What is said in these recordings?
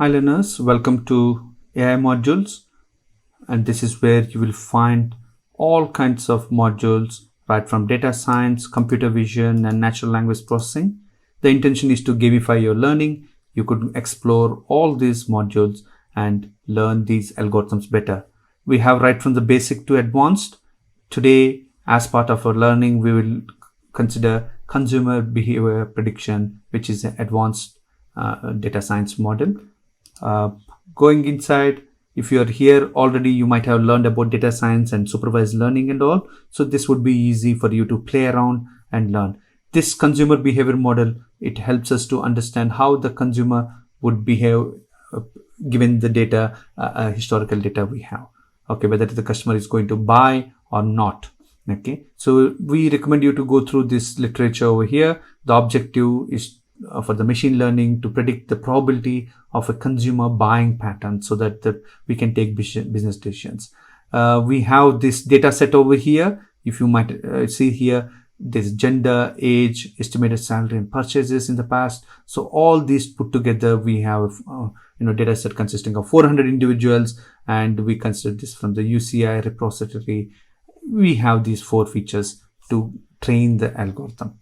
Hi learners, welcome to AI modules, and this is where you will find all kinds of modules right from data science, computer vision and natural language processing. The intention is to gamify your learning. You could explore all these modules and learn these algorithms better. We have right from the basic to advanced. Today, as part of our learning, we will consider consumer behavior prediction, which is an advanced data science model. Going inside, if you're here already, you might have learned about data science and supervised learning and all. So this would be easy for you to play around and learn. This consumer behavior model, it helps us to understand how the consumer would behave given the data, historical data we have. Okay, whether the customer is going to buy or not. Okay, so we recommend you to go through this literature over here. The objective is for the machine learning to predict the probability of a consumer buying pattern so that we can take business decisions. We have this data set over here. If you might see here, there's gender, age, estimated salary and purchases in the past. So all these put together, we have data set consisting of 400 individuals, and we consider this from the UCI repository. We have these 4 features to train the algorithm.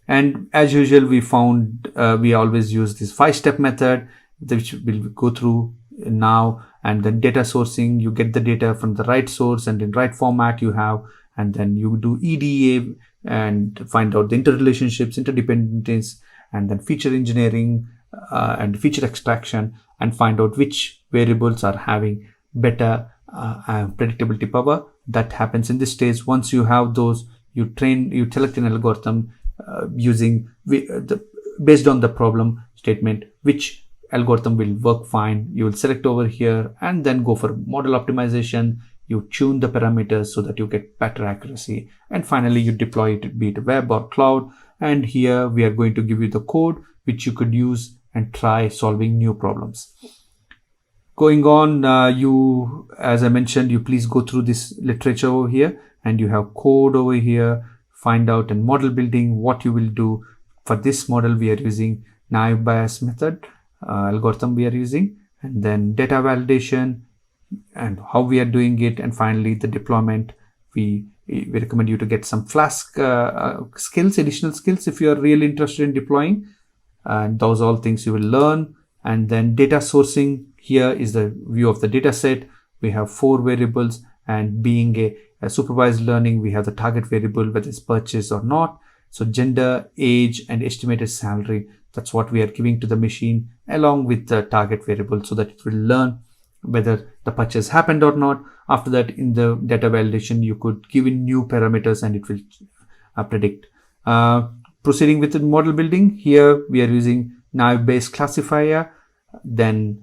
And as usual, we found we always use this 5-step method, which we'll go through now. And then data sourcing, you get the data from the right source and in right format you have, and then you do EDA and find out the interrelationships, interdependencies, and then feature engineering and feature extraction, and find out which variables are having better predictability power. That happens in this stage. Once you have those, you select an algorithm using based on the problem statement, which algorithm will work fine. You will select over here and then go for model optimization. You tune the parameters so that you get better accuracy, and finally you deploy it, be it web or cloud. And here we are going to give you the code which you could use and try solving new problems. Going on, as I mentioned, you please go through this literature over here, and you have code over here. Find out in model building what you will do. For this model, we are using naive Bayes method algorithm we are using, and then data validation and how we are doing it, and finally the deployment. We recommend you to get some Flask skills, additional skills if you are really interested in deploying, and those all things you will learn. And then data sourcing, here is the view of the data set. We have 4 variables, and being a supervised learning, we have the target variable, whether it's purchase or not. So gender, age and estimated salary, that's what we are giving to the machine along with the target variable, so that it will learn whether the purchase happened or not. After that, in the data validation, you could give in new parameters and it will predict. Proceeding with the model building, here we are using naive Bayes classifier. Then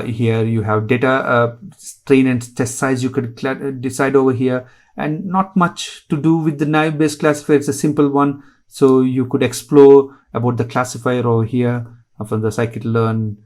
here you have data train and test size you could decide over here, and not much to do with the naive Bayes classifier. It's a simple one, so you could explore about the classifier over here. From the scikit-learn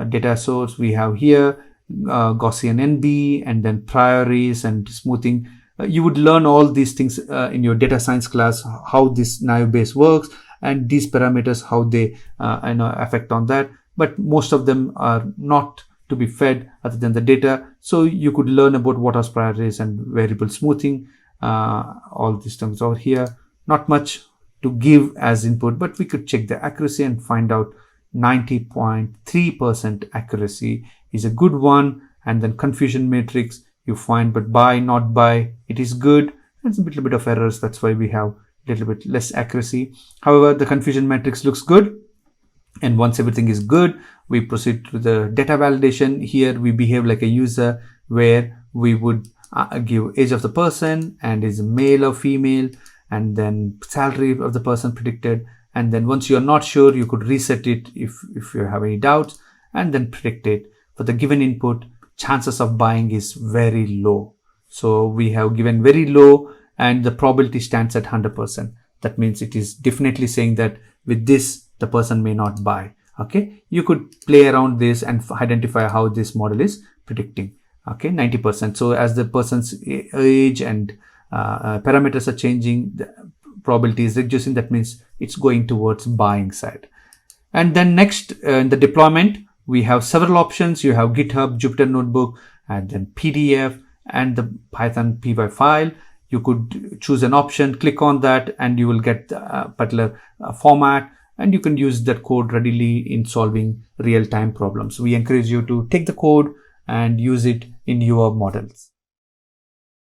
data source, we have here Gaussian NB, and then priorities and smoothing. You would learn all these things in your data science class, how this naive Bayes works and these parameters, how they affect on that. But most of them are not to be fed other than the data. So you could learn about what are priorities and variable smoothing, all these things over here. Not much to give as input, but we could check the accuracy and find out 90.3% accuracy is a good one. And then confusion matrix, you find, but buy, not buy, it is good. It's a little bit of errors. That's why we have a little bit less accuracy. However, the confusion matrix looks good. And once everything is good, we proceed to the data validation. Here we behave like a user, where we would give age of the person and is male or female, and then salary of the person predicted. And then once you are not sure, you could reset it if you have any doubts, and then predict it. For the given input, chances of buying is very low. So we have given very low, and the probability stands at 100%. That means it is definitely saying that with this, the person may not buy. Okay, you could play around this and identify how this model is predicting. Okay, 90%. So as the person's age and parameters are changing, the probability is reducing. That means it's going towards buying side. And then next in the deployment, we have several options. You have GitHub, Jupyter Notebook, and then PDF and the Python py file. You could choose an option, click on that, and you will get a particular format, and you can use that code readily in solving real-time problems. We encourage you to take the code and use it in your models.